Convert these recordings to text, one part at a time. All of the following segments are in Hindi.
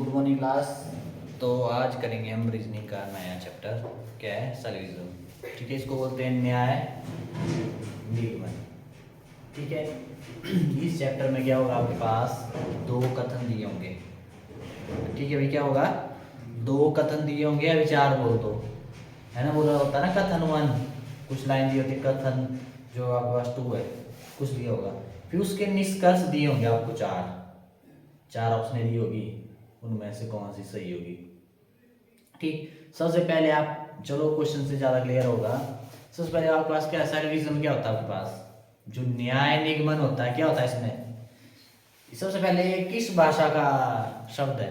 Good morning class. तो आज करेंगे हम रीजनिंग का नया चैप्टर। क्या है? सॉल्यूशन। ठीक है, इसको बोलते हैं न्याय निगमन। ठीक है, इस चैप्टर में क्या होगा, आपके पास दो कथन दिए होंगे। ठीक है भाई, क्या होगा? दो कथन दिए होंगे या विचार बोल दो, है ना। बोला होता है ना कथन वन, कुछ लाइन दी होती है। कथन जो आपके पास टू है, कुछ दिया होगा। फिर उसके निष्कर्ष दिए होंगे आपको चार ऑप्शन दी होगी, उनमें से कौन सी सही होगी। ठीक, सबसे पहले आप चलो क्वेश्चन से ज्यादा क्लियर होगा। सबसे पहले आपके पास क्या है, रीजन क्या होता है आपके पास? जो न्याय निगमन होता है, क्या होता है इसमें? सबसे पहले ये किस भाषा का शब्द है?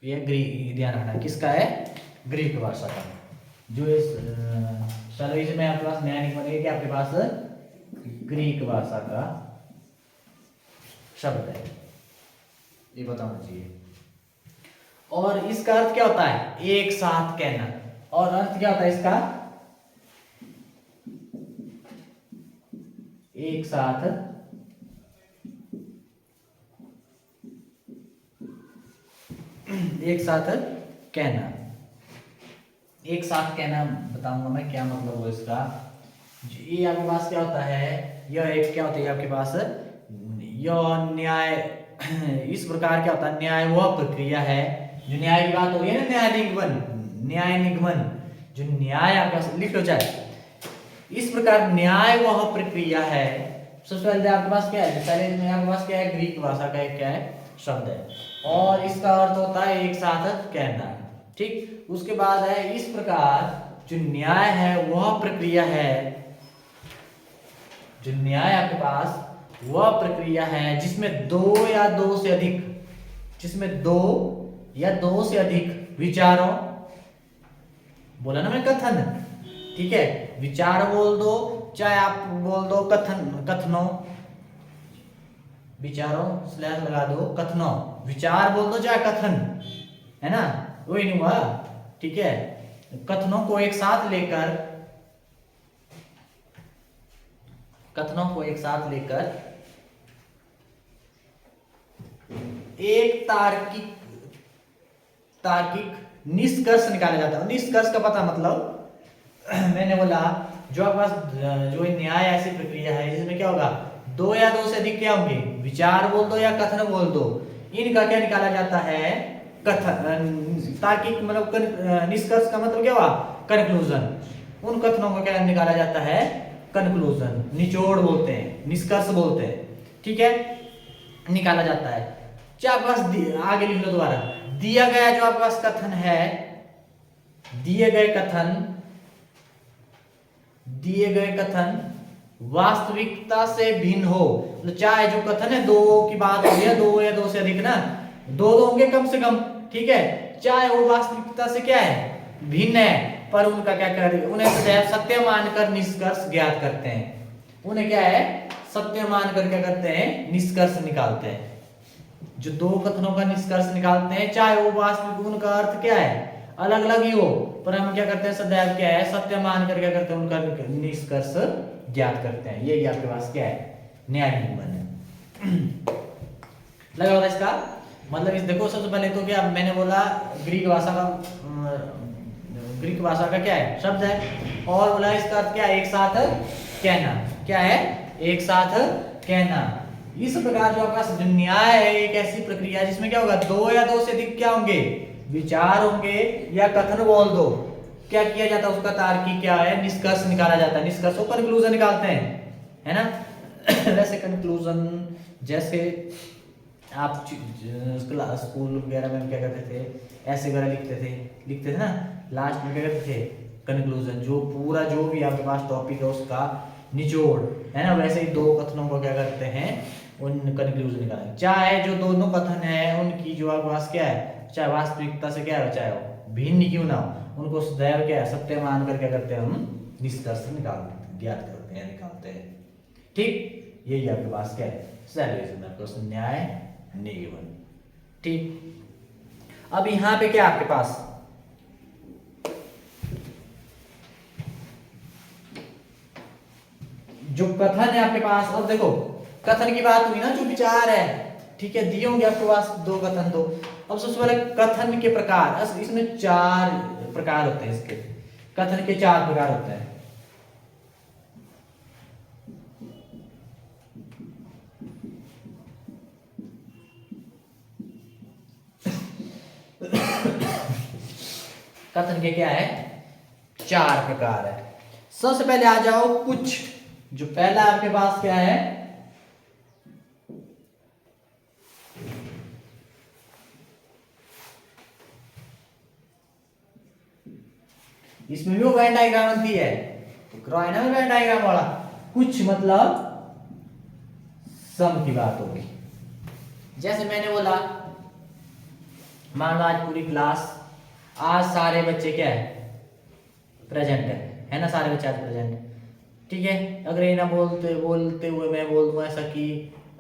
ये ग्रीक, ध्यान रखना किसका है? ग्रीक भाषा का। जो इस सर्विस में आपके पास न्याय निगमन है, कि आपके पास ग्रीक भाषा का शब्द है, ये बताना चाहिए। और इसका अर्थ क्या होता है? एक साथ कहना। और अर्थ क्या होता है इसका? एक साथ कहना। एक साथ कहना बताऊंगा मैं, क्या मतलब है इसका। ये आपके पास क्या होता है, यह एक क्या होता है आपके पास, यह न्याय इस प्रकार क्या होता है, न्याय वह प्रक्रिया है जो न्याय की बात हो रही है ना, न्याय निगमन जो न्याय आपका लिख लो चाहे। इस प्रकार न्याय वह प्रक्रिया है। सबसे पहले आपके पास क्या है, पहले में आपके पास क्या है, ग्रीक भाषा का एक क्या है शब्द है, और इसका अर्थ होता है एक साथ कहना। ठीक, उसके बाद है इस प्रकार जो न्याय है वह प्रक्रिया है, जो न्याय आपके पास वह प्रक्रिया है जिसमें दो या दो से अधिक, जिसमें दो या दो से अधिक विचारों, बोला ना मैं कथन, ठीक है, विचार बोल दो चाहे आप बोल दो कथनों, विचारों स्लैश लगा दो, कथनों, विचार बोल दो चाहे कथन, है ना, वही नहीं हुआ। ठीक है, कथनों को एक साथ लेकर, कथनों को एक साथ लेकर एक तार्किक निष्कर्ष निकाला जाता है। निष्कर्ष का पता मतलब मैंने बोला जो आपके पास जो न्याय ऐसी प्रक्रिया है जिसमें क्या होगा, दो या दो से अधिक क्या होंगे, विचार बोल दो या कथन बोल दो, इनका क्या निकाला जाता है, कथन। तार्किक मतलब निष्कर्ष का मतलब क्या हुआ, कंक्लूजन। उन कथनों को क्या निकाला जाता है, कंक्लूजन, निचोड़ बोलते हैं, निष्कर्ष बोलते हैं। ठीक है, निकाला जाता है। क्या आपके पास आगे लिख लो दोबारा, दिया गया जो आपके पास कथन है, दिए गए कथन वास्तविकता से भिन्न हो, तो चाहे जो कथन है दो की बात हो है, दो या दो से अधिक ना, दो होंगे कम से कम, ठीक है, चाहे वो वास्तविकता से क्या है, भिन्न है, पर उनका क्या कर, उन्हें सदैव सत्य मानकर निष्कर्ष ज्ञात करते हैं। उन्हें क्या है, सत्य मानकर क्या करते हैं, निष्कर्ष निकालते हैं। जो दो कथनों का निष्कर्ष निकालते हैं, चाहे वो वास्तविक, उनका अर्थ क्या है, अलग अलग ही हो, पर हम क्या करते हैं, सदैव क्या है, सत्य मानकर क्या करते हैं, उनका निष्कर्ष ज्ञात करते हैं। यही आपके पास क्या है, न्याय निगमन है। लगा होगा इसका मतलब। इस देखो, सबसे पहले तो क्या मैंने बोला, ग्रीक भाषा का क्या है, शब्द है, और बोला इसका अर्थ क्या है, एक साथ कहना। क्या है, एक साथ कहना। इस प्रकार जो आपके पास न्याय है एक ऐसी प्रक्रिया जिसमें क्या होगा, दो या दो से अधिक क्या होंगे, विचार होंगे या कथन बोल दो, क्या किया जाता है, उसका तार्किक क्या है, निष्कर्ष निकाला जाता है। निष्कर्ष को कंक्लूजन निकालते हैं, है ना। वैसे कंक्लूजन जैसे आप स्कूल वगैरह में क्या करते थे, ऐसे वगैरह लिखते थे ना, लास्ट में क्या करते थे, कंक्लूजन, जो पूरा जो भी आपके पास टॉपिक है उसका निचोड़, है ना। वैसे ही दो कथनों को क्या करते हैं, उन कंक्लूजन निकालेंगे। चाहे जो दोनों कथन है उनकी जो आपके पास क्या है, चाहे वास्तविकता से क्या है, चाहे वो भिन्न क्यों ना हो, उनको सदैव क्या है, सत्य मानकर क्या करते हैं, हम निष्कर्ष ज्ञात करते हैं, निकालते हैं। ठीक, यही आपके पास क्या है, सॉल्यूशन है प्रश्न न्याय निगमन। ठीक, अब यहां पे क्या आपके पास, जो कथन है आपके पास, अब देखो कथन की बात हुई ना, जो विचार है, ठीक है, दिए होंगे आपके पास दो कथन, दो अब सबसे पहले कथन के प्रकार, इसमें 4 प्रकार होते हैं, इसके कथन के 4 प्रकार होते हैं। कथन के क्या है, 4 प्रकार है। सबसे पहले आ जाओ कुछ, जो पहला आपके पास क्या है, इसमें भी वो वेन डायग्राम बनती है, तो करवाए ना वेन डायग्राम वाला। कुछ मतलब सम की बात होगी। जैसे मैंने बोला, मान लो आज पूरी क्लास, आज सारे बच्चे क्या है, प्रेजेंट है ना, सारे बच्चे आज प्रेजेंट है, ठीक है। अगर ये ना बोलते बोलते हुए मैं बोल दूं ऐसा कि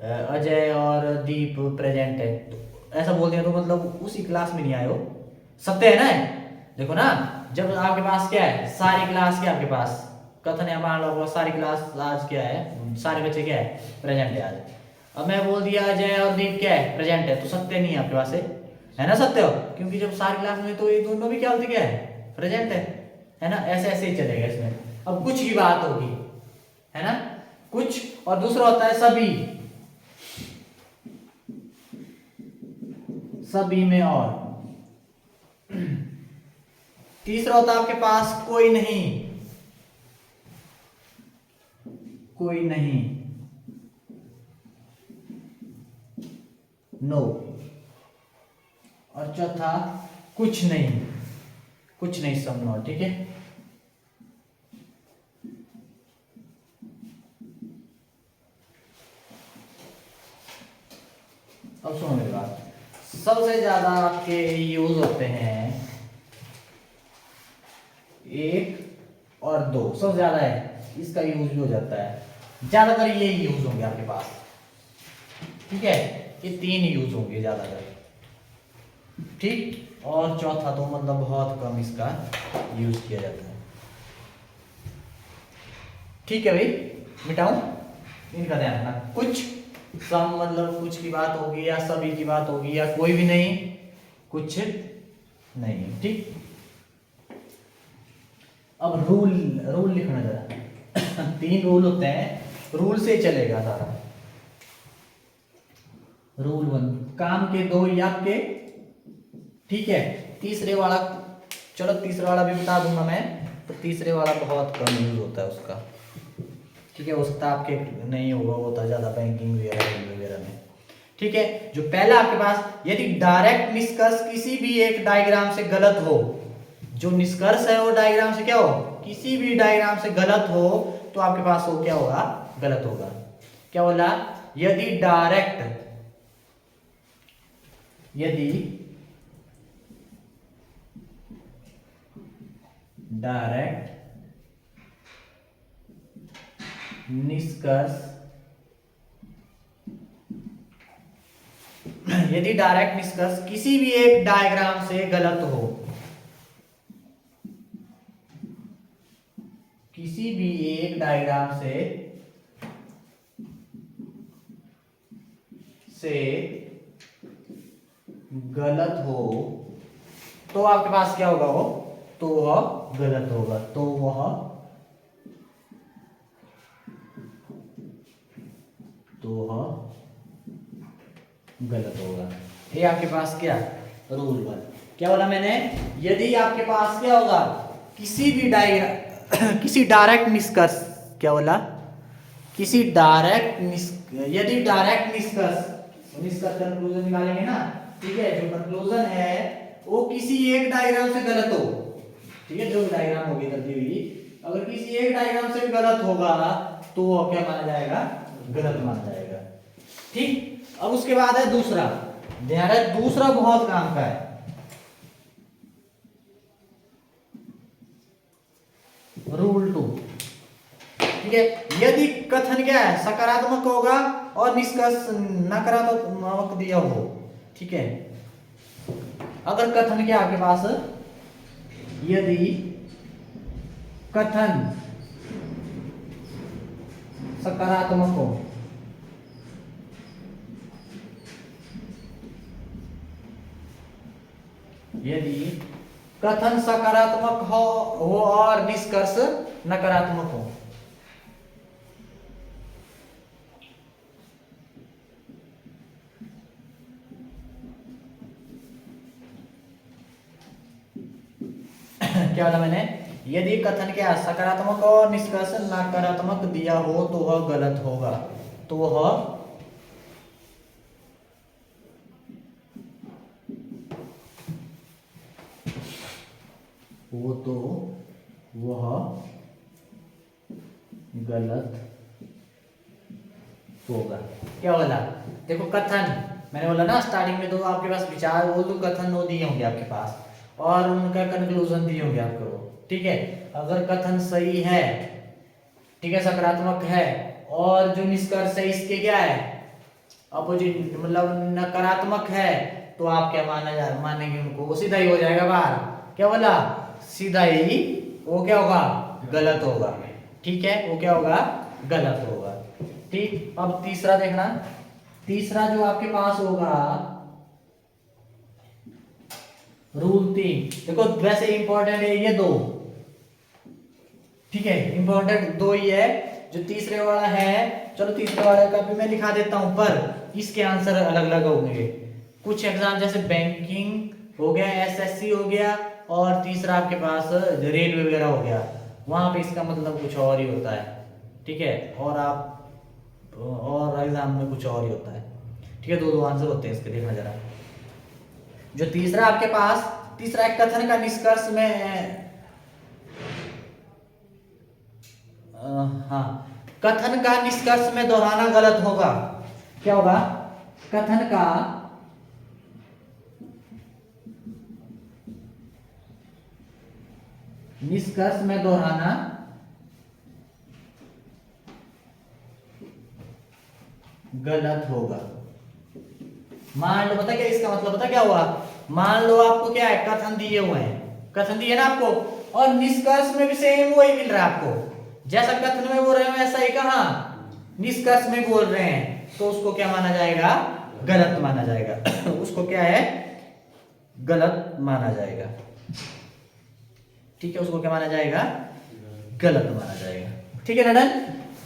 अजय और दीप प्रेजेंट है, तो ऐसा बोल दिया तो मतलब उसी क्लास में नहीं आए हो, सत्य है ना। देखो ना, जब आपके पास क्या है, सारी क्लास क्या आपके पास कथन है, मान लो सारी क्लास आज क्या है, सारे बच्चे क्या है, प्रेजेंट है आज। अब मैं बोल दिया अजय और दीप क्या है, प्रेजेंट है, तो सत्य नहीं है आपके पास, है ना, सत्य हो, क्योंकि जब सारी क्लास में तो ये दोनों भी क्या होते, क्या है, प्रेजेंट है ना। ऐसे ऐसे ही चलेगा इसमें। अब कुछ की बात होगी, है ना, कुछ, और दूसरा होता है सभी, सभी में, और तीसरा होता है आपके पास कोई नहीं, कोई नहीं, नो, और चौथा कुछ नहीं, कुछ नहीं, सम नो, ठीक है। अब सुनो मेरी बात, सबसे ज्यादा आपके यूज होते हैं 1 और 2, सबसे ज्यादा है, इसका यूज भी हो जाता है, ज्यादातर ये यूज होंगे आपके पास, ठीक है। ये 3 यूज होंगे ज्यादातर, ठीक। और चौथा तो मतलब बहुत कम इसका यूज किया जाता है, ठीक है भाई। मिटाऊं, इनका ध्यान रखना। कुछ, सम मतलब कुछ की बात होगी, या सभी की बात होगी, या कोई भी नहीं, कुछ नहीं, ठीक। अब रूल, रूल लिखना जरा 3 रूल होते हैं, रूल से चलेगा सारा। रूल 1, काम के 2 ही आपके, ठीक है। तीसरे वाला, चलो तीसरा वाला भी बता दूंगा मैं, तो तीसरे वाला बहुत कम यूज होता है उसका, ठीक है। हो सकता है आपके नहीं होगा, होता ज्यादा बैंकिंग वगैरह में, ठीक है। जो पहला आपके पास, यदि डायरेक्ट निष्कर्ष किसी भी एक डायग्राम से गलत हो, जो निष्कर्ष है वो डायग्राम से क्या हो, किसी भी डायग्राम से गलत हो, तो आपके पास वो क्या होगा, गलत होगा। क्या बोला, यदि डायरेक्ट, यदि डायरेक्ट निष्कर्ष, यदि डायरेक्ट निष्कर्ष किसी भी एक डायग्राम से गलत हो, किसी भी एक डायग्राम से गलत हो, तो आपके पास क्या होगा, वो तो वह गलत होगा, तो वह गलत होगा। ये आपके पास क्या, रूल 1। क्या बोला मैंने, यदि आपके पास क्या होगा, किसी भी डायग्राम किसी डायरेक्ट निष्कर्ष, क्या बोला, किसी डायरेक्ट यदि डायरेक्ट निष्कर्ष, निष्कर्ष कंक्लूजन निकालेंगे ना, ठीक है। जो कंक्लूजन है वो किसी एक डायग्राम से गलत हो, ठीक है, जो डायग्राम होगी गलती हुई, अगर किसी एक डायग्राम से भी गलत होगा, तो वो क्या माना जाएगा, गलत माना जाएगा, ठीक। अब उसके बाद है दूसरा, ध्यान है, दूसरा बहुत काम का है, रूल 2, ठीक है। यदि कथन क्या है, सकारात्मक होगा और निष्कर्ष नकारात्मक दिया हो, ठीक है। अगर कथन क्या आपके पास, यदि कथन सकारात्मक हो, यदि कथन सकारात्मक हो और निष्कर्ष नकारात्मक हो। क्या बोला मैंने? यदि कथन क्या सकारात्मक और निष्कर्ष नकारात्मक दिया हो तो वह गलत होगा। तो वह गलत होगा। क्या बोला? देखो कथन, मैंने बोला ना स्टार्टिंग में, तो आपके पास विचार वो तो कथन वो दिए होंगे आपके पास और उनका कंक्लूजन दिए होंगे आपको। ठीक है, अगर कथन सही है, ठीक है, सकारात्मक है, और जो निष्कर्ष है इसके क्या है अपोजिट, मतलब नकारात्मक है, तो आप क्या मानेंगे उनको? वो सीधा ही हो जाएगा बाहर। क्या बोला? सीधा ही वो क्या होगा? गलत होगा। ठीक है, वो क्या होगा? गलत होगा। ठीक, अब तीसरा देखना। तीसरा जो आपके पास होगा रूल 3, देखो वैसे इंपॉर्टेंट है ये दो। ठीक है, इंपॉर्टेंट दो ही है। जो तीसरे वाला है, चलो तीसरे वाले का भी मैं लिखा देता हूं, पर इसके आंसर अलग अलग होंगे। कुछ एग्जाम जैसे बैंकिंग हो गया, एसएससी हो गया, और तीसरा आपके पास रेलवे वगैरह हो गया, वहां पे इसका मतलब कुछ और ही होता है। ठीक है, और एग्जाम में कुछ और ही होता है। ठीक है, दो दो आंसर होते हैं इसके, देखना जरा। जो तीसरा आपके पास, तीसरा एक कथन का निष्कर्ष में हाँ, कथन का निष्कर्ष में दोहराना गलत होगा। क्या होगा? कथन का निष्कर्ष में दोहराना गलत होगा। मान लो, पता क्या इसका मतलब, पता क्या हुआ? मान लो आपको क्या है, कथन दिए हुए हैं, कथन दिए ना आपको, और निष्कर्ष में भी सेम वही मिल रहा है आपको। जैसा कथन में बोल रहे हैं वैसा ही कहां निष्कर्ष में बोल रहे हैं, तो उसको क्या माना जाएगा? गलत माना जाएगा। उसको क्या है? गलत माना जाएगा। ठीक है, उसको क्या माना जाएगा? गलत माना जाएगा। ठीक है नडन,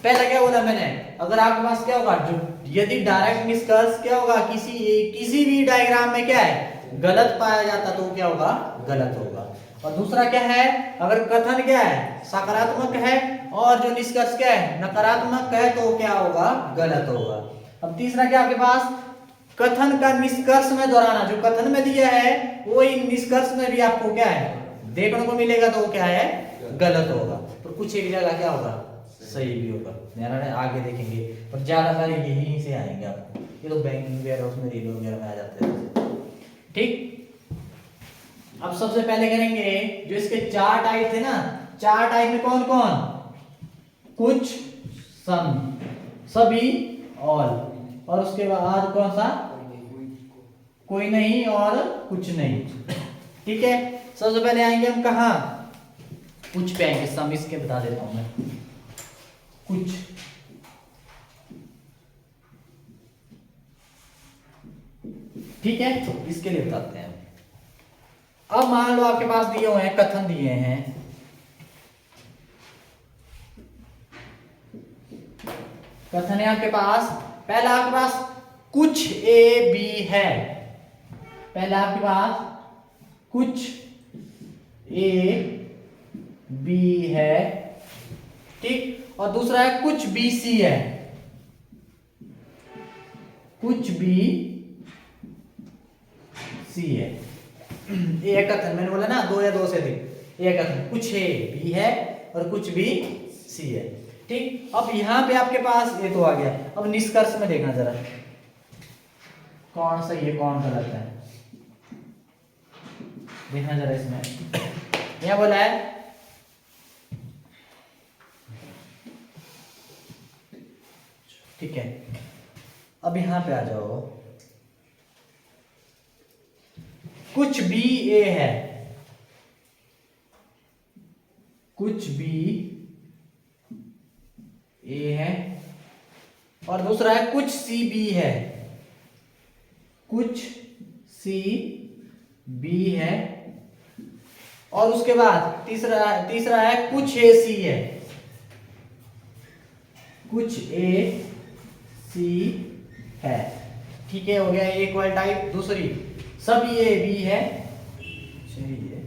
पहला क्या बोला मैंने? अगर आपके पास क्या होगा, जो यदि डायरेक्ट निष्कर्ष क्या होगा किसी भी डायग्राम में क्या है गलत पाया जाता, तो क्या होगा? गलत होगा। और दूसरा क्या है, अगर कथन क्या है सकारात्मक है और जो निष्कर्ष क्या है नकारात्मक है, तो क्या होगा? गलत होगा। अब तीसरा क्या आपके पास, कथन का निष्कर्ष में दोहराना, जो कथन में दिया है वो निष्कर्ष में भी आपको क्या है देखने को मिलेगा, तो वो क्या है? गलत होगा। तो कुछ एक जगह क्या होगा? सही भी होगा। ध्यान आगे देखेंगे, पर ज्यादा सारे यहीं से आएंगे आपको, ये तो बैंकिंग वगैरह उसमें रेलवे वगैरह में आ जाते हैं। ठीक, अब सबसे पहले करेंगे जो इसके चार टाइप थे ना, चार टाइप में कौन कौन? कुछ, सम, सभी, ऑल, और उसके बाद कौन सा? कोई नहीं और कुछ नहीं। ठीक है, सबसे पहले आएंगे हम कहा? कुछ पे आएंगे। सम इसके बता देता हूं मैं, कुछ, ठीक है, इसके लिए बताते हैं। अब मान लो आपके पास दिए हुए हैं, कथन दिए हैं, कथन है आपके पास। पहला आपके पास कुछ ए बी है, पहला आपके पास कुछ ए बी है, ठीक, और दूसरा है कुछ बी सी है, कुछ बी सी है। एक कथन मैंने बोला ना, दो या दो से अधिक, एक कथन कुछ ए बी है और कुछ बी सी है। ठीक, अब यहां पे आपके पास ये तो आ गया। अब निष्कर्ष में देखना जरा, कौन सही है कौन गलत है, देखना जरा। इसमें यहां बोला है ठीक है, अब यहां पे आ जाओ, कुछ बी ए है, कुछ बी ए है, और दूसरा है कुछ सी बी है, कुछ सी बी है, और उसके बाद तीसरा है कुछ ए सी है, कुछ ए सी है। ठीक है, हो गया एक वाली टाइप। दूसरी सब ये बी है, चलिए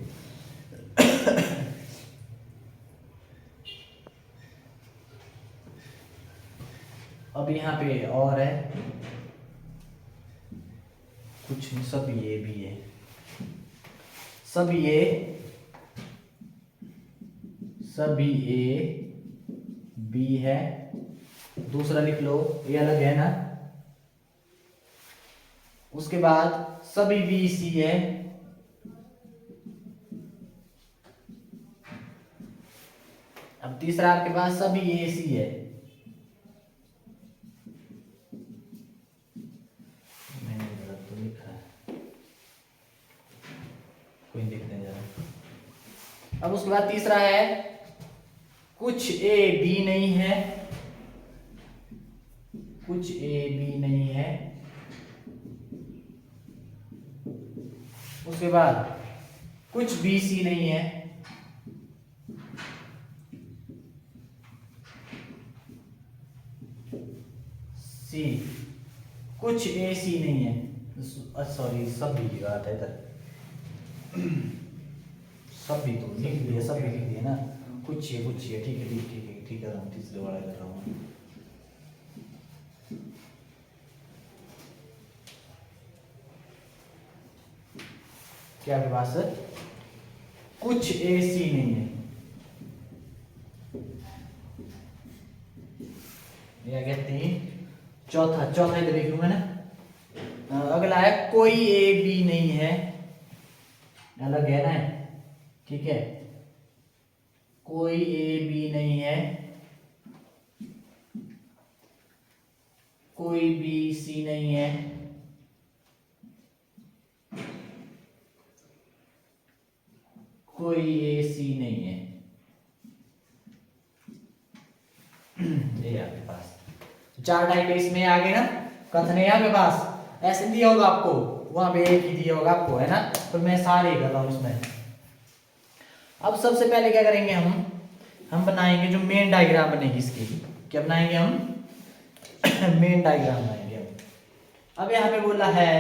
अब यहाँ पे और है कुछ सब ये भी है, सब ये सभी ए बी है। दूसरा लिख लो, ये अलग है ना। उसके बाद सभी बी सी है, अब तीसरा आपके पास सभी ए सी है। मैंने गलत तो लिखा है, कोई लिखते जरा। अब उसके बाद तीसरा है कुछ ए बी नहीं है, कुछ ए बी नहीं है। उसके बाद कुछ बी सी नहीं है, सी कुछ ए सी नहीं है। सॉरी सब भी की बात है इधर, सब भी तो लिख दिया, सब भी लिख दिया ना। कुछ है ठीक है, ठीक है हम तीसरे वाला कर रहा हूँ। क्या आपके पास कुछ ए सी नहीं है, या कहते हैं चौथा इधर लिख लूंगा ना। अगला है कोई ए बी नहीं है, अलग है ना। ठीक है, कोई ए बी नहीं है, कोई बी सी नहीं है, कोई ए सी नहीं है। ये आपके पास चार टाइप है, इसमें आगे ना कथन है आपके पास। ऐसे दिया होगा आपको, वहां पे एक ही दिया होगा आपको, है ना। तो मैं सारे कर रहा हूं उसमें। अब सबसे पहले क्या करेंगे हम बनाएंगे जो मेन डायग्राम बनेगी इसकी। क्या बनाएंगे हम मेन डायग्राम बनाएंगे हम। अब यहाँ पे बोला है,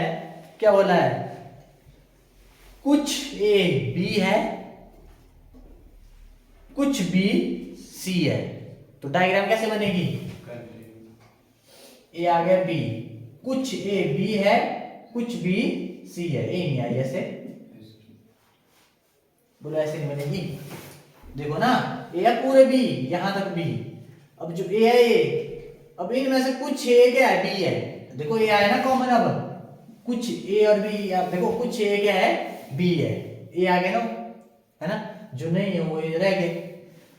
क्या बोला है, कुछ ए बी है, कुछ बी सी है। तो डायग्राम कैसे बनेगी, ए आ गया बी, कुछ ए बी है, कुछ बी सी है। ए नहीं आई ऐसे, बोलो ऐसे नहीं बनेगी। देखो ना, ए है पूरे बी, यहां तक बी। अब जो ए है ए, अब इनमें से कुछ ए क्या है, बी है। देखो ए आया ना कॉमन। अब कुछ ए और बी, आप देखो कुछ ए क्या है, बी है। ए आ गया ना, है ना। जो नहीं है वो ए रह गए।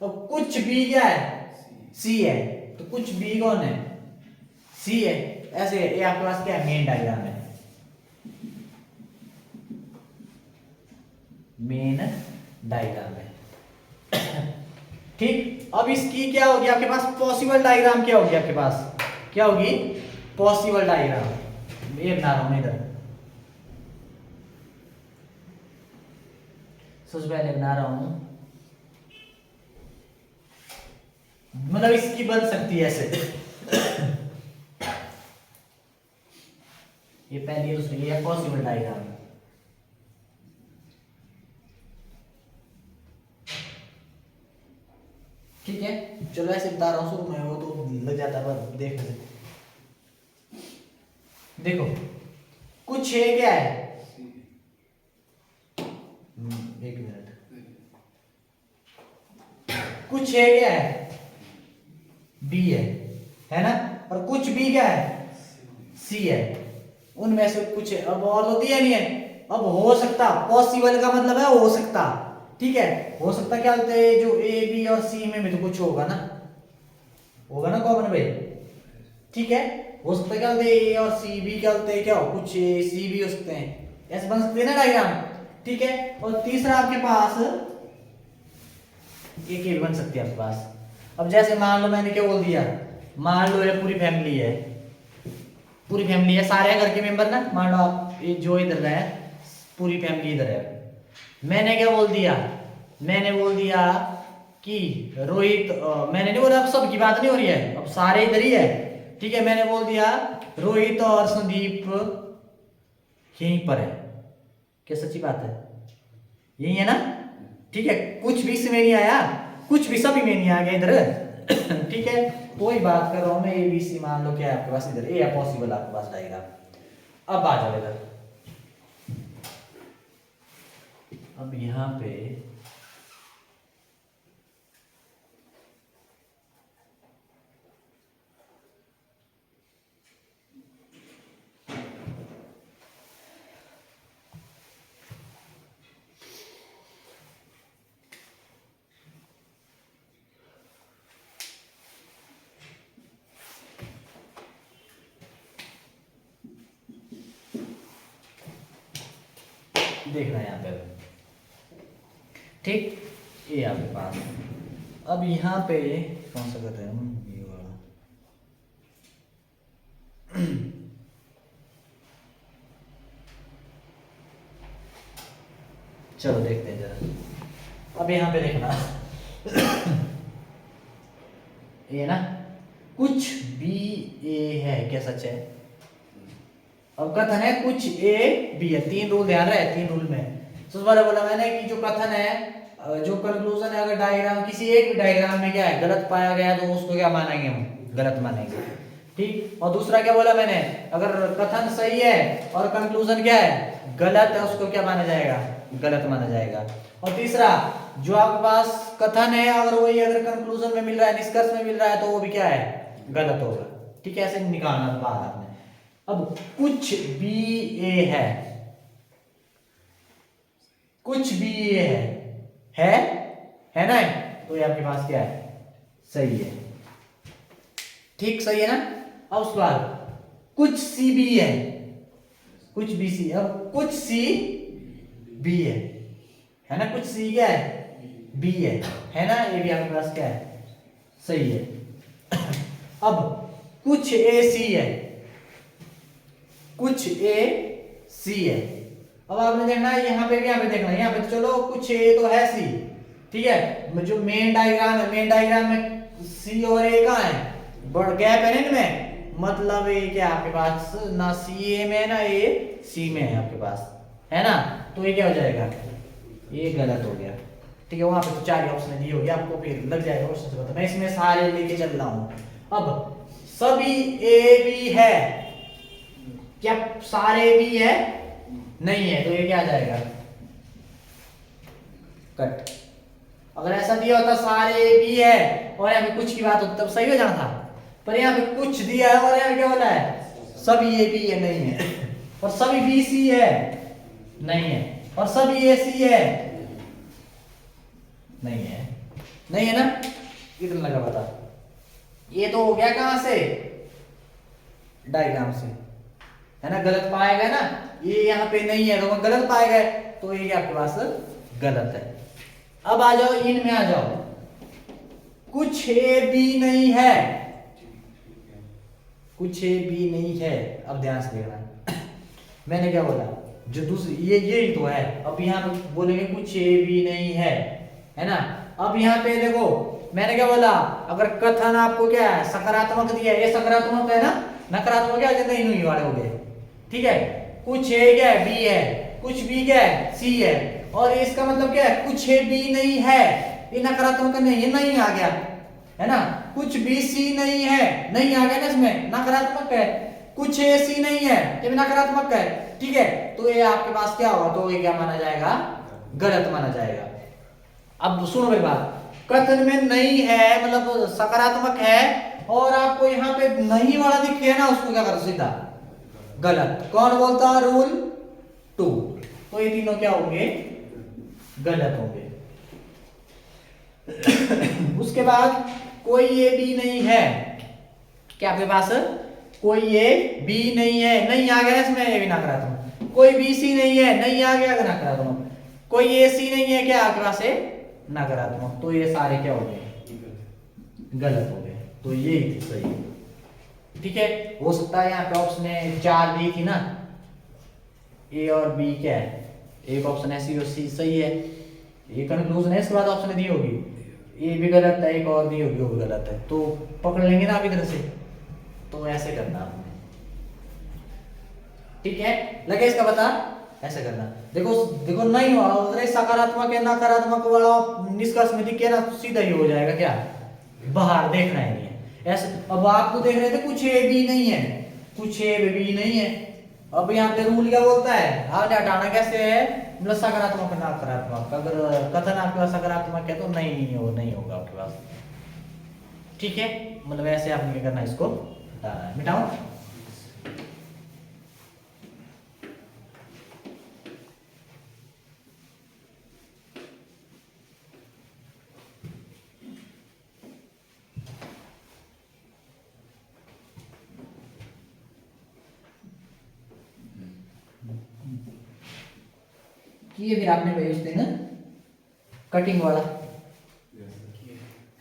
अब कुछ बी क्या है, सी है। तो कुछ बी कौन है, सी है। ऐसे ये आपके पास क्या है, मेन डायग्राम है, मेन डायग्राम है। ठीक, अब इसकी क्या होगी आपके पास, पॉसिबल डायग्राम क्या होगी आपके पास, क्या होगी पॉसिबल डायग्राम। ये बना रहा हूं इधर, सबसे पहले बना रहा हूं, मतलब इसकी बन सकती है ऐसे। ये पहली दूसरी, ये पॉसिबल डायग्राम। ठीक है, चलो ऐसे बता रहा हूं, शुरू में वो तो लग जाता है पर देख लेते। देखो कुछ है क्या है, एक मिनट, कुछ है क्या है, बी है ना। और कुछ बी क्या है, सी है। उनमें से कुछ है, अब और तो दिया नहीं है। अब हो सकता, पॉसिबल का मतलब है हो सकता। ठीक है, हो सकता क्या होता है, जो ए बी और सी में भी तो कुछ होगा ना कॉमन भाई। ठीक है, हो सकता क्या होता है, ए और सी बी क्या होते हैं, क्या हो, कुछ ए सी भी हो सकते हैं, ऐसे बन सकते हैं ना डायग्राम। ठीक है, और तीसरा आपके पास एक ये बन सकती है आपके पास। अब जैसे मान लो मैंने क्या बोल दिया, मान लो ये पूरी फैमिली है, सारे घर के मेंबर ना। मान लो आप ये जो इधर है पूरी फैमिली इधर है। मैंने क्या बोल दिया, मैंने बोल दिया कि रोहित, मैंने नहीं बोला, अब सबकी बात नहीं हो रही है, अब सारे इधर ही है, ठीक है। मैंने बोल दिया रोहित और संदीप यहीं पर है। क्या सच्ची बात है? यही है ना? ठीक है, कुछ भी इसमें नहीं आया, कुछ भी सभी में नहीं आ गया इधर। ठीक है, कोई बात कर रहा हूं मैं। ए बी सी मान लो क्या है आपके पास इधर, ए है पॉसिबल आपके पास आएगा। अब आ जाओ इधर, अब यहां पे देखना यहाँ पे, ठीक, ये आपके पास। अब यहाँ पे कौन सा कर रहे हैं हम, ये वाला। चलो देखते हैं जरा। अब यहाँ पे देखना, ये ना कुछ बी ए है, क्या सच है? अब कथन है कुछ ए बी है, तीन रूल ध्यान रहे, तीन रूल में सबसे पहले बोला मैंने कि जो कथन है, जो कंक्लूजन है, अगर डायग्राम किसी एक भी डायग्राम में क्या है गलत पाया गया तो उसको क्या मानेंगे हम, गलत मानेंगे, ठीक। और दूसरा क्या बोला मैंने, अगर कथन सही है और कंक्लूजन क्या है गलत है, उसको क्या माना जाएगा, गलत माना जाएगा। और तीसरा, जो आपके पास कथन है अगर वही अगर कंक्लूजन में मिल रहा है, निष्कर्ष में मिल रहा है, तो वो भी क्या है, गलत होगा, ठीक है। ऐसे निकालना बाहर आपने। अब कुछ बी ए कुछ भी ये है ना, तो ये आपके पास क्या है, सही है, ठीक, सही है ना। अब उसके बाद कुछ सी बी कुछ बी सी, अब कुछ सी बी है ना, कुछ सी क्या है, बी है ना, ये भी आपके पास क्या है, सही है। अब कुछ ए सी कुछ ए सी अब आपने देखना है यहाँ पे भी, यहाँ पे देखना है, यहाँ पे तो चलो कुछ ए तो है सी, ठीक है। जो मेन डायग्राम है, मेन डायग्राम में सी और ए कहाँ है, बड़ गैप है ना इनमें, मतलब ये क्या आपके पास ना सी ए में ना ए सी में है आपके पास, है ना। तो ये क्या हो जाएगा, ये गलत हो गया, ठीक है। वहां पे तो 4 ऑप्शन दिए हो गया आपको, फिर लग जाएगा क्वेश्चन से पता। मैं इसमें सारे लेके चल रहा हूं। अब सभी ए बी है, क्या सारे बी है, नहीं है, तो ये क्या आ जाएगा, कट। अगर ऐसा दिया होता सारे बी है और यहाँ पे कुछ की बात होती तब सही हो जाना था, पर यहाँ पे कुछ दिया है और यहाँ पे क्या बोला है, सभी ए बी है, नहीं है। और सभी बी सी है, नहीं है। और सभी ए सी है, नहीं है, नहीं है ना। कितना लगा पता, ये तो हो गया कहां से, डायग्राम से, है ना, गलत पाया गया ना, ये यहाँ पे नहीं है तो गलत पाए गए, तो ये आपके पास गलत है। अब आ जाओ इनमें आ जाओ, कुछ ए बी नहीं है, कुछ ए बी नहीं है। अब ध्यान से देखना, मैंने क्या बोला, जो दूसरी ये तो है। अब यहाँ पे बोलेंगे कुछ ए बी नहीं है ना। अब यहाँ पे देखो मैंने क्या बोला, अगर कथन आपको क्या है सकारात्मक दिया है, ये सकारात्मक है ना, नकारात्मक क्या है, नहीं वाले हो गए, ठीक है। कुछ ए क्या है, बी है, कुछ बी क्या है, सी है, और इसका मतलब क्या है, कुछ ए बी नहीं है, ये नकारात्मक नहीं है, नहीं आ गया, है ना। कुछ बी सी नहीं है, नहीं आ गया ना, इसमें नकारात्मक है। कुछ ए सी नहीं है, ये भी नकारात्मक है, ठीक है। तो ये आपके पास क्या होगा, तो ये क्या माना जाएगा, गलत माना जाएगा। अब सुनो मेरी बात, कथन में नहीं है मतलब सकारात्मक है, और आपको यहाँ पे नहीं वाला दिख गया ना, उसको क्या करो, सीधा गलत। कौन बोलता है, रूल 2। तो ये तीनों क्या होंगे, गलत होंगे। उसके बाद कोई ये बी नहीं है, क्या आपके पास कोई ये बी नहीं है, नहीं आ गया इसमें, ये भी नकारात्मक। कोई बी सी नहीं है, नहीं आ गया, नकारात्मक। कोई ए सी नहीं है, क्या आपके पास है, नकारात्मक। तो ये सारे क्या हो गए, गलत हो गए। तो ये सही, ठीक है। हो सकता है यहाँ पे ऑप्शन 4 दी थी ना, ए और बी क्या है, एक ऑप्शन है सी और सी सही है, ये कंक्लूजन है। इसके बाद ऑप्शन दी होगी, ए भी गलत है, एक और दी होगी वो भी गलत है, तो पकड़ लेंगे ना आप इधर से। तो ऐसे करना आपने, ठीक है, लगे इसका बता, ऐसे करना। देखो देखो नहीं हुआ उधर सकारात्मक या नकारात्मक वाला निष्कर्ष में दिखे ना, सीधा ही हो जाएगा क्या, बाहर देखना ही नहीं है ऐसे। अब आप तो देख रहे थे कुछ ए भी नहीं है, कुछ ए भी नहीं है। अब यहाँ पे रूल क्या बोलता है, आपने हटाना कैसे है, मतलब सकारात्मक नकारात्मक, अगर कथन आपके पास सकारात्मक है तो नहीं होगा आपके पास, ठीक है। मतलब ऐसे आपने क्या करना है, इसको हटाना है। मिटाओ, किए फिर आपने भाई उस दिन कटिंग वाला,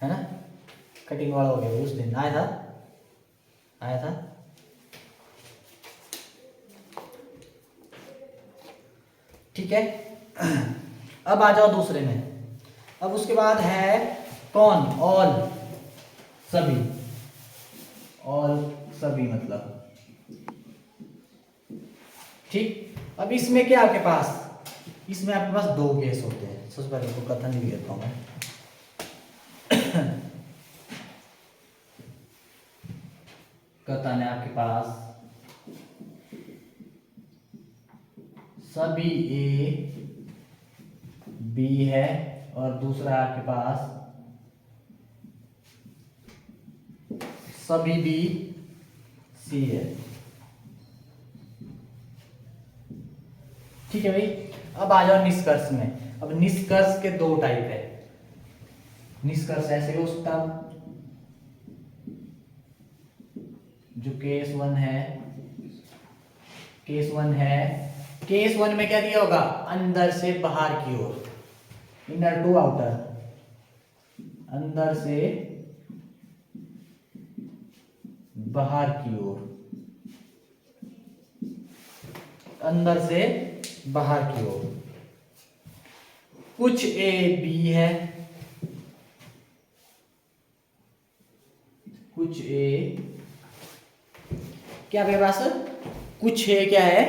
है ना, कटिंग वाला हो गया उस दिन, आया था। ठीक है, अब आ जाओ दूसरे में। अब उसके बाद है कौन, ऑल, सभी, ऑल सभी मतलब, ठीक। अब इसमें क्या आपके पास, इसमें आपके पास दो केस होते हैं। सबसे पहले इसको कथन लिख देता हूं मैं। कथन है आपके पास सभी ए बी है, और दूसरा आपके पास सभी बी सी है, ठीक है भाई। अब आ जाओ निष्कर्ष में। अब निष्कर्ष के दो टाइप है। निष्कर्ष ऐसे हो सकता जो केस वन है, केस वन में क्या दिया होगा, अंदर से बाहर की ओर, इनर टू आउटर, अंदर से बाहर की ओर, अंदर से बाहर की ओर। कुछ ए बी है, कुछ ए क्या मेरे पास, कुछ ए क्या है,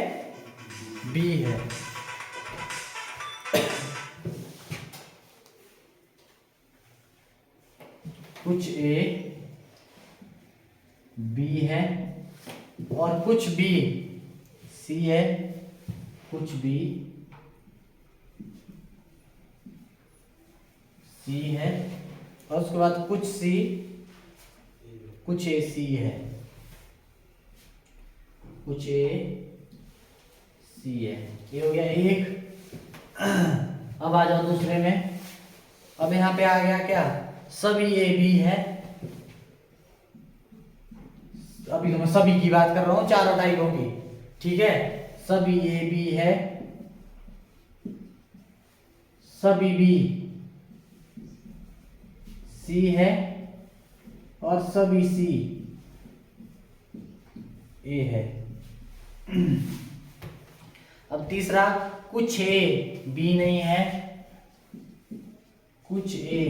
बी है, कुछ ए बी है, और कुछ बी सी है, कुछ बी सी है, और उसके बाद कुछ सी, कुछ ए सी है, कुछ ए सी है। ये हो गया एक। अब आ जाओ दूसरे में। अब यहां पे आ गया क्या, सभी ए बी है। अभी तो मैं सभी की बात कर रहा हूं, चारों टाइपों की, ठीक है। सभी ए बी है, सभी बी सी है, और सभी सी ए है। अब तीसरा, कुछ ए बी नहीं है, कुछ ए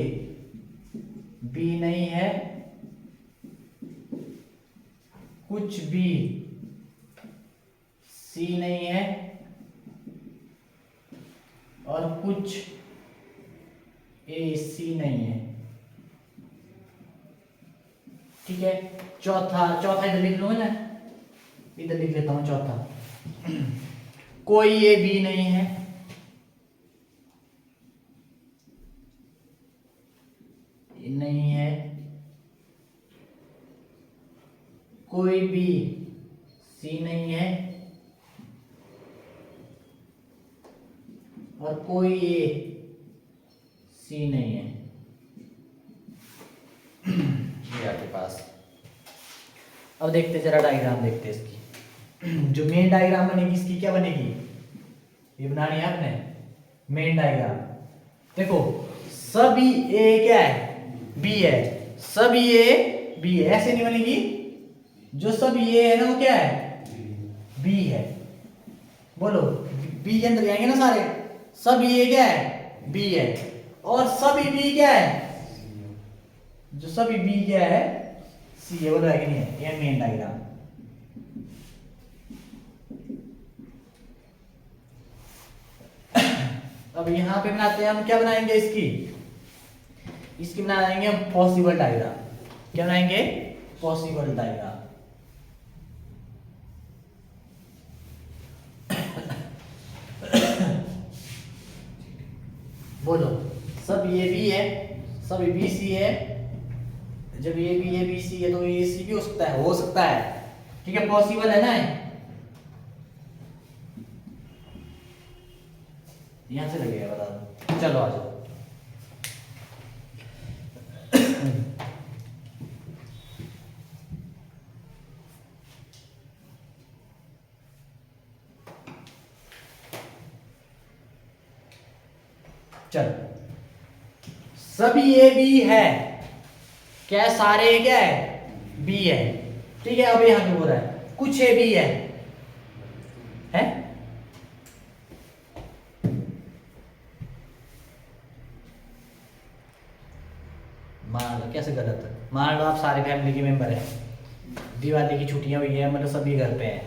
बी नहीं है, कुछ बी सी नहीं है, और कुछ ए सी नहीं है, ठीक है। चौथा इधर लिख लूंगा ना, इधर लिख लेता हूं चौथा। कोई ए बी नहीं है, नहीं है, कोई बी सी नहीं है, और कोई ए सी नहीं है, ये आपके पास। अब देखते जरा डायग्राम देखते इसकी। जो मेन डायग्राम बनेगी इसकी क्या बनेगी, ये बनानी है आपने मेन डायग्राम। देखो सभी ए क्या है, बी है, सभी ए बी है, ऐसे नहीं बनेगी। जो सभी ए है ना वो क्या है, बी है। बोलो बी के अंदर जाएंगे ना सारे, सभी ए क्या है बी है, और सभी बी क्या है, जो सभी बी क्या है सी है, बोलो है कि नहीं है, ये मेन डायग्राम। अब यहां पे बनाते हैं हम, क्या बनाएंगे इसकी बनाएंगे हम पॉसिबल डायग्राम। क्या बनाएंगे, पॉसिबल डायग्राम। बोलो, सब ये भी है, सब बी सी है, जब ये बी सी है तो ये सी भी हो सकता है, ठीक है, पॉसिबल है ना। यहां से लगेगा, बता दो, चलो आ जाओ। चलो, सभी ए बी है, क्या सारे क्या है बी है, ठीक है। अब यहां पे बोल रहा है कुछ ए बी है मान लो, कैसे गलत है, मान लो आप सारे फैमिली के मेंबर हैं, दिवाली की छुट्टियां हुई है, मतलब सभी घर पे हैं,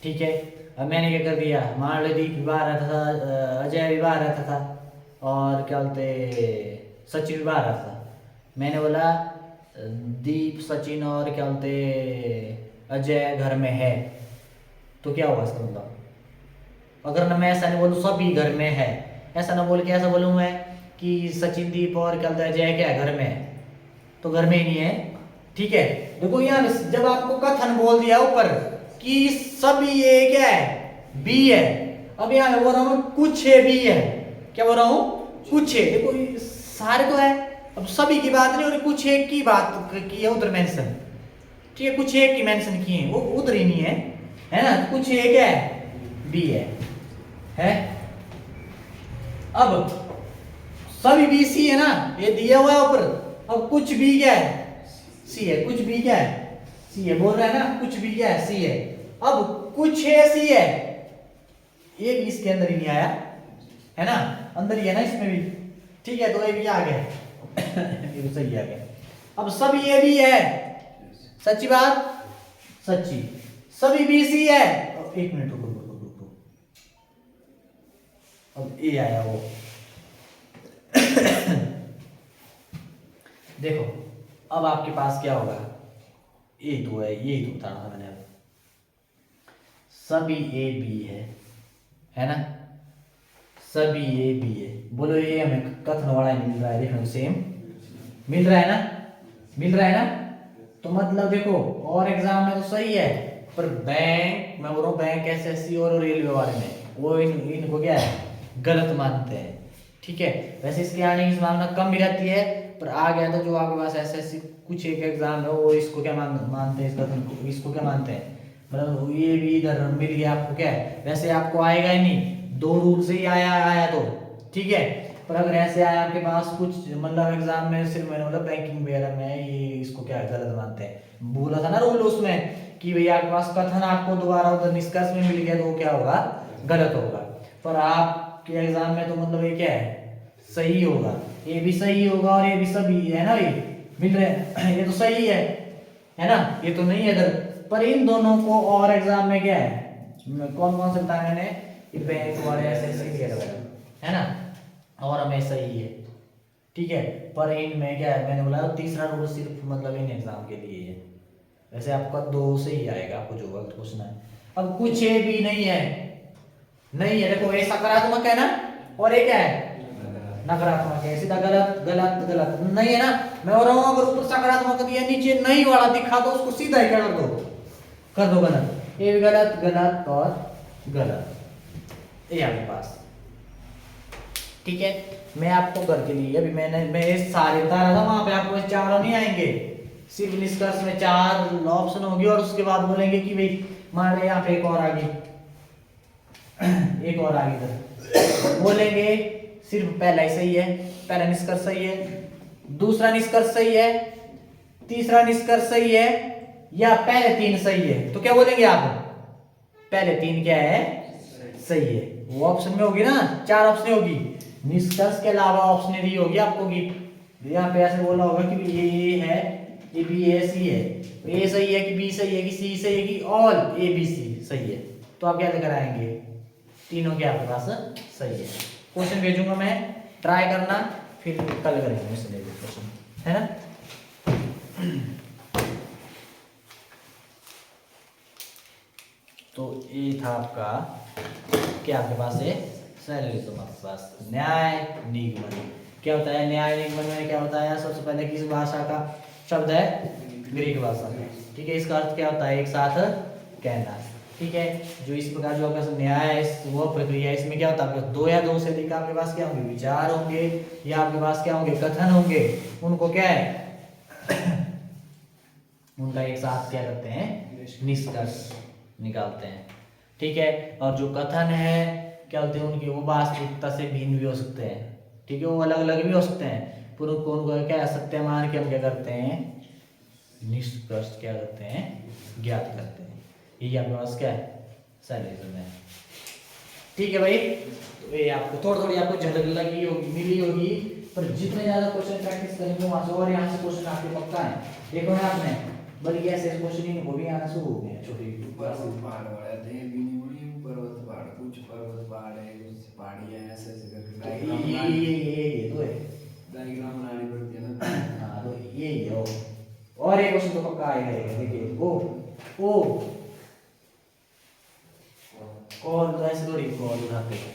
ठीक है। अब मैंने क्या कर दिया, मान लो दीप भी बाहर रहता था, अजय भी बाहर रहता था, और क्या बोलते सचिन भी बाहर रहता था। मैंने बोला दीप, सचिन और क्या बोलते अजय घर में है, तो क्या होगा इसका मतलब। अगर ना मैं ऐसा नहीं बोलूँ सभी घर में है, ऐसा ना बोल के ऐसा बोलूँ मैं कि सचिन, दीप और क्या बोलते अजय क्या घर में है, तो घर में ही नहीं है, ठीक है। देखो यहाँ जब आपको कथन बोल दिया ऊपर कि सभी ये क्या है बी है, अब यहाँ बोल रहा हूँ कुछ है बी है, क्या बोल रहा हूँ कुछ है, देखो सारे तो है, अब सभी की बात नहीं हो रही, कुछ एक की बात की है उधर मेंशन, ठीक है, कुछ एक की मेंशन की है, वो उधर ही नहीं है ना, कुछ एक है बी है। अब सभी बी सी है ना, ये दिया हुआ है ऊपर, अब कुछ बी क्या है सी है, कुछ बी क्या है सी है, बोल रहा है ना कुछ बी क्या है सी है। अब कुछ है सी है, ये भी इसके अंदर ही नहीं आया है ना, अंदर ही है ना इसमें भी, ठीक है, तो ये भी आ गया ये भी सही आ गया। अब सभी ये भी है, सच्ची बात सच्ची, सभी बी सी है, एक मिनट रुको रुको रुको, अब ए आया वो देखो अब आपके पास क्या होगा, ए तो है, ये तो बताना था मैंने, अब सभी ए बी है ना, सभी ए बी है, बोलो ये हमें कथन वाला नहीं मिल रहा है, देखो सेम मिल रहा है ना, मिल रहा है ना, तो मतलब देखो और एग्जाम में तो सही है, पर बैंक, मैं बोल रहा हूँ बैंक एसएससी और रेलवे वाले में वो इनको क्या है गलत मानते हैं, ठीक है। वैसे इसके आने की संभावना कम भी रहती है, पर आ गया तो जो आपके पास एसएससी कुछ एक एग्जाम है वो इसको क्या मानते हैं, इसको क्या मानते हैं, मतलब ये भी इधर मिल गया आपको, क्या है वैसे आपको आएगा ही नहीं, दो रूल से ही आया तो ठीक है, पर अगर ऐसे आया आपके पास कुछ मतलब एग्जाम में, सिर्फ मैंने बोला बैंकिंग वगैरह में ये इसको क्या गलत मानते हैं, बोला था ना रूल उसमें कि भैया आपके पास कथन आपको दोबारा उधर निष्कर्ष में मिल गया तो क्या होगा गलत होगा, पर आपके एग्जाम में तो मतलब ये क्या है सही होगा, ये भी सही होगा और ये भी सभी है ना भाई, मिल रहे हैं, ये तो सही है ना, ये तो नहीं है इधर, पर इन दोनों को और एग्जाम में क्या है कौन कौन से बताया मैंने, बैंक वाले एसएससी वगैरह है ना, और हमें सही है, ठीक है, पर इनमें क्या है मैंने बोला तीसरा रूल सिर्फ मतलब इन एग्जाम के लिए है, वैसे आपका दो से ही आएगा आपको जो वक्त पूछना है। अब कुछ ए भी नहीं है, नहीं है, देखो ये सकारात्मक है ना, और ये क्या है नकारात्मक है, सीधा गलत गलत गलत नहीं है ना, मैं बोल रहा हूँ अगर ऊपर सकारात्मक दिया नीचे नहीं वाला दिखा दो उसको सीधा ही कर दो गलत, ये भी गलत गलत और गलत, ये आपके पास, ठीक है। मैं आपको करके लिए अभी मैं सारे बता रहा था, वहां पे आपको चारों नहीं आएंगे, सिर्फ निष्कर्ष में 4 ऑप्शन होगी और उसके बाद बोलेंगे कि भाई मान ले यहाँ पे एक और आ गई एक और आ गई, इधर बोलेंगे सिर्फ पहला ही सही है, पहला निष्कर्ष सही है, दूसरा निष्कर्ष सही है, तीसरा निष्कर्ष सही है, या पहले 3 सही है, तो क्या बोलेंगे आप पहले 3 क्या है सही है, वो ऑप्शन में होगी ना, 4 ऑप्शन होगी, निष्कर्ष के अलावा ऑप्शनरी होगी आपको की, यहाँ पे ऐसे बोला होगा कि ये है, ये बी है, सी है, ए सही है कि बी सही है कि सी सही है कि ऑल ए बी सी सही है, तो आप क्या लेकर आएंगे, तीनों के आपके पास सही है। क्वेश्चन भेजूंगा मैं, ट्राई करना, फिर कल करेंगे इसलिए क्वेश्चन, है ना। तो ये था आपका क्या, आपके पास है सैलरिज्म, आपके पास न्याय निगमन। क्या होता है न्याय निगमन में, क्या होता है, सबसे पहले किस भाषा का शब्द है, ग्रीक भाषा का, ठीक है। इसका अर्थ क्या होता है, एक साथ कहना, ठीक है। जो इस प्रकार जो आपका न्याय है वो प्रक्रिया, इसमें क्या होता है, आपके दो या दो से अधिक आपके पास क्या होंगे, विचार होंगे, या आपके पास क्या होंगे, कथन होंगे, उनको क्या है उनका एक साथ क्या करते हैं, निष्कर्ष निकालते हैं, ठीक है। और जो कथन है क्या होते हैं उनकी, वो वास्तविकता से भिन्न भी हो सकते हैं, ठीक है, वो अलग अलग भी हो सकते हैं, पर उनको क्या सत्य मान के हम क्या करते हैं, निष्कर्ष क्या करते हैं, ज्ञात करते हैं। ये आपके पास क्या है, सैलरिज्म है, ठीक है भाई। तो ये आपको थोड़ी थोड़ी आपको झलक लगी होगी, मिली होगी, पर जितने ज्यादा क्वेश्चन प्रैक्टिस करेंगे वहां से और यहाँ से क्वेश्चन आपके पक्का है, देखो ना आपने, बल्कि ऐसे क्वेश्चन ही वो भी आना शुरू हो गए हैं छोटे पर्वत पहाड़ वाला थे भी नहीं हुई, पर्वत पहाड़ कुछ पर्वत पहाड़ है, कुछ पहाड़ियां हैं, ऐसे ऐसे करके ये तो है, डायग्राम बनानी पड़ती है ना। हाँ तो ये है और एक क्वेश्चन तो पक्का आएगा, देखिए ओ कॉल तो ऐसे थोड़ी कॉल उठाते हैं।